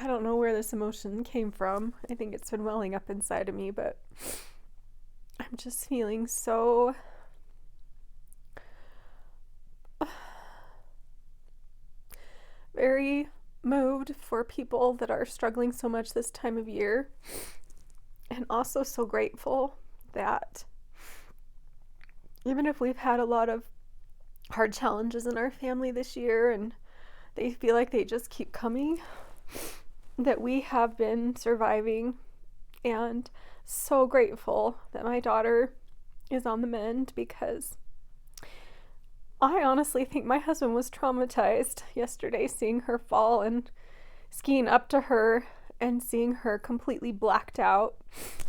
I don't know where this emotion came from. I think it's been welling up inside of me, but I'm just feeling so very moved for people that are struggling so much this time of year, and also so grateful that even if we've had a lot of hard challenges in our family this year and they feel like they just keep coming, that we have been surviving, and so grateful that my daughter is on the mend, because I honestly think my husband was traumatized yesterday seeing her fall and skiing up to her and seeing her completely blacked out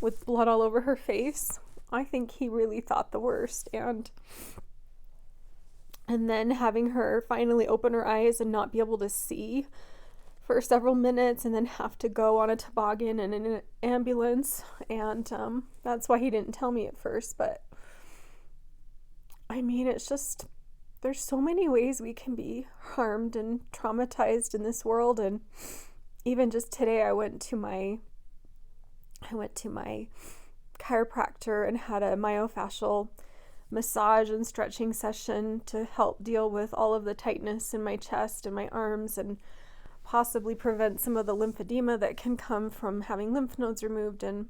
with blood all over her face. I think he really thought the worst, and then having her finally open her eyes and not be able to see for several minutes, and then have to go on a toboggan and in an ambulance. And that's why he didn't tell me at first. But I mean, it's just, there's so many ways we can be harmed and traumatized in this world. And even just today, I went to my chiropractor and had a myofascial massage and stretching session to help deal with all of the tightness in my chest and my arms, and possibly prevent some of the lymphedema that can come from having lymph nodes removed. And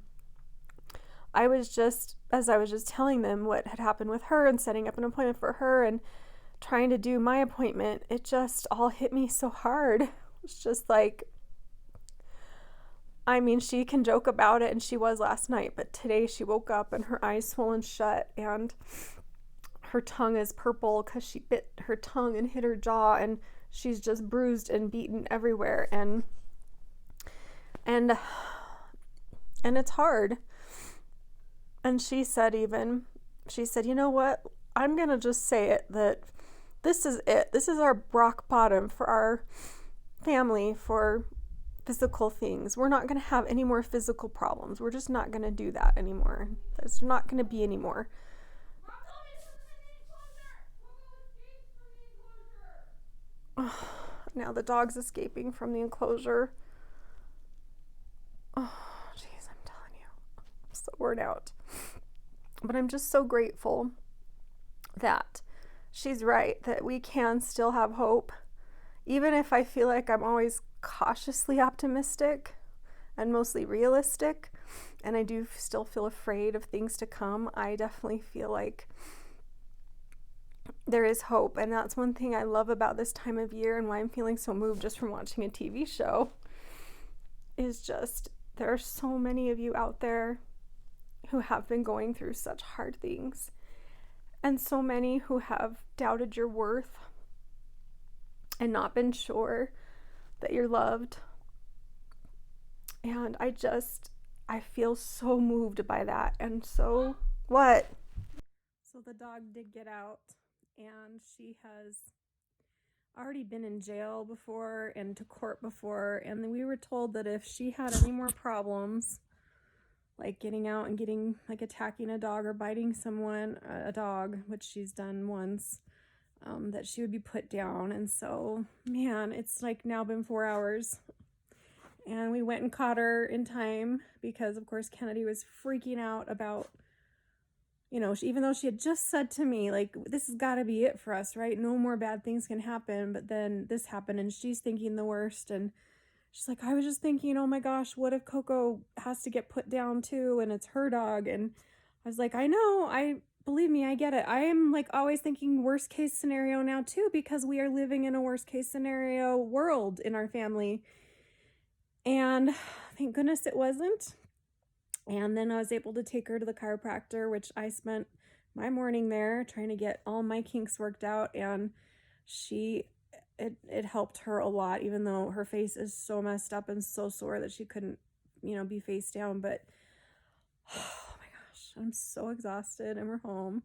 as I was just telling them what had happened with her and setting up an appointment for her and trying to do my appointment, it just all hit me so hard. It's just like, I mean, she can joke about it, and she was last night, but today she woke up and her eyes swollen shut, and her tongue is purple because she bit her tongue and hit her jaw, and she's just bruised and beaten everywhere, and it's hard. And she said, you know what? I'm gonna just say it, that this is it. This is our rock bottom for our family, for physical things. We're not going to have any more physical problems. We're just not going to do that anymore. There's not going to be any more. Oh, now the dog's escaping from the enclosure. Oh, jeez, I'm telling you. I'm so worn out. But I'm just so grateful that she's right, that we can still have hope. Even if I feel like I'm always cautiously optimistic and mostly realistic, and I do still feel afraid of things to come, I definitely feel like there is hope. And that's one thing I love about this time of year, and why I'm feeling so moved just from watching a TV show, is just there are so many of you out there who have been going through such hard things, and so many who have doubted your worth and not been sure that you're loved. And I feel so moved by that. And so, what? So the dog did get out, and she has already been in jail before and to court before. And we were told that if she had any more problems, like getting out and getting, like attacking a dog or biting someone, a dog, which she's done once, that she would be put down. And so, man, it's like now been 4 hours. And we went and caught her in time because, of course, Kennedy was freaking out about, even though she had just said to me, like, this has got to be it for us, right? No more bad things can happen. But then this happened, and she's thinking the worst. And she's like, I was just thinking, oh my gosh, what if Coco has to get put down too, and it's her dog? And I was like, I know, believe me, I get it. I am like always thinking worst case scenario now too, because we are living in a worst case scenario world in our family. And thank goodness it wasn't. And then I was able to take her to the chiropractor, which I spent my morning there trying to get all my kinks worked out. And it helped her a lot, even though her face is so messed up and so sore that she couldn't, be face down. But oh my gosh, I'm so exhausted, and we're home.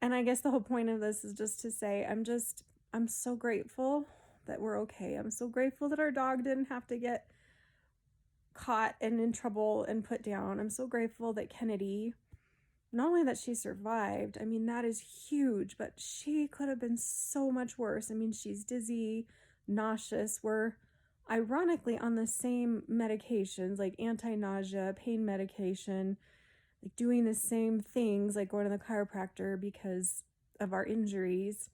And I guess the whole point of this is just to say, I'm so grateful that we're okay. I'm so grateful that our dog didn't have to get caught and in trouble and put down. I'm so grateful that Kennedy, not only that she survived, I mean, that is huge, but she could have been so much worse. I mean, she's dizzy, nauseous. We're ironically on the same medications, like anti-nausea, pain medication, like doing the same things, like going to the chiropractor because of our injuries.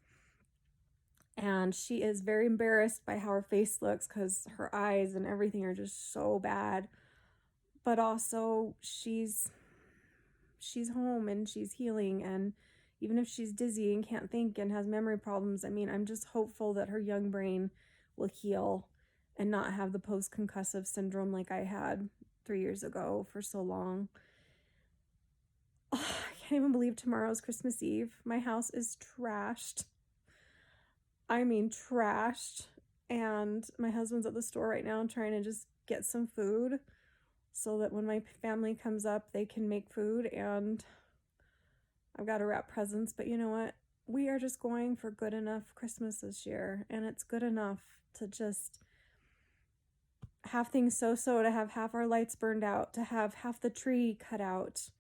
And she is very embarrassed by how her face looks because her eyes and everything are just so bad. But also she's home and she's healing, and even if she's dizzy and can't think and has memory problems, I mean, I'm just hopeful that her young brain will heal and not have the post-concussive syndrome like I had 3 years ago for so long. Oh, I can't even believe tomorrow's Christmas Eve. My house is trashed. I mean, trashed. And my husband's at the store right now trying to just get some food so that when my family comes up, they can make food. And I've got to wrap presents. But you know what? We are just going for good enough Christmas this year. And it's good enough to just have things so-so, to have half our lights burned out, to have half the tree cut out.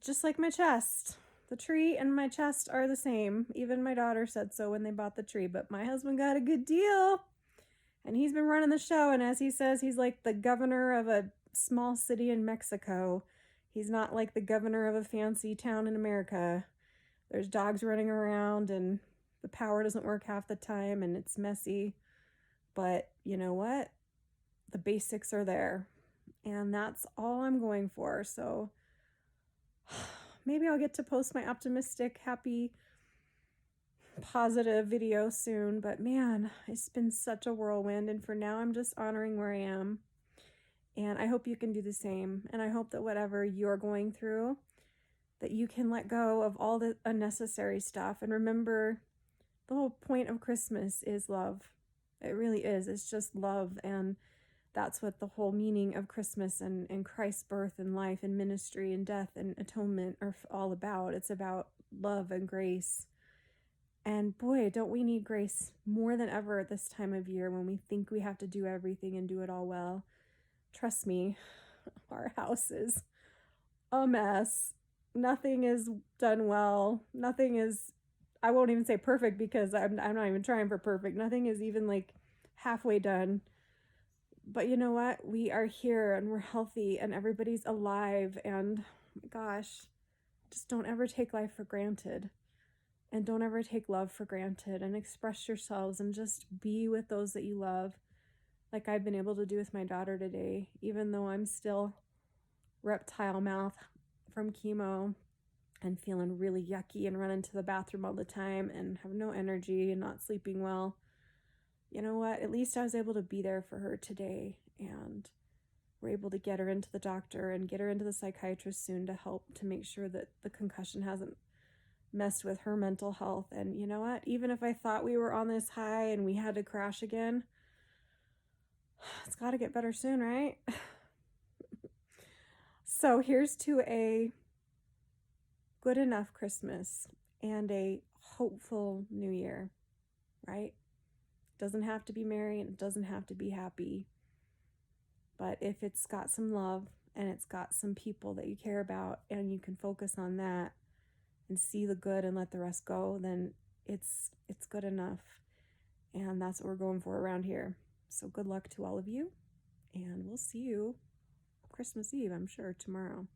Just like my chest. The tree and my chest are the same. Even my daughter said so when they bought the tree. But my husband got a good deal. And he's been running the show. And as he says, he's like the governor of a small city in Mexico. He's not like the governor of a fancy town in America. There's dogs running around and the power doesn't work half the time and it's messy. But you know what? The basics are there. And that's all I'm going for. So maybe I'll get to post my optimistic, happy, positive video soon. But man, it's been such a whirlwind. And for now, I'm just honoring where I am. And I hope you can do the same. And I hope that whatever you're going through, that you can let go of all the unnecessary stuff. And remember, the whole point of Christmas is love. It really is. It's just love. And that's what the whole meaning of Christmas and Christ's birth and life and ministry and death and atonement are all about. It's about love and grace. And boy, don't we need grace more than ever at this time of year when we think we have to do everything and do it all well. Trust me, our house is a mess. Nothing is done well. Nothing is, I won't even say perfect because I'm not even trying for perfect. Nothing is even like halfway done. But you know what? We are here and we're healthy and everybody's alive. And oh my gosh, just don't ever take life for granted. And don't ever take love for granted, and express yourselves and just be with those that you love, like I've been able to do with my daughter today, even though I'm still reptile mouth from chemo and feeling really yucky and running to the bathroom all the time and have no energy and not sleeping well. You know what? At least I was able to be there for her today, and we're able to get her into the doctor and get her into the psychiatrist soon to help to make sure that the concussion hasn't messed with her mental health. And you know what? Even if I thought we were on this high and we had to crash again, it's got to get better soon, right? So here's to a good enough Christmas and a hopeful new year, right? It doesn't have to be merry and it doesn't have to be happy. But if it's got some love and it's got some people that you care about and you can focus on that and see the good and let the rest go, then it's good enough. And that's what we're going for around here. So good luck to all of you, and we'll see you Christmas Eve, I'm sure, tomorrow.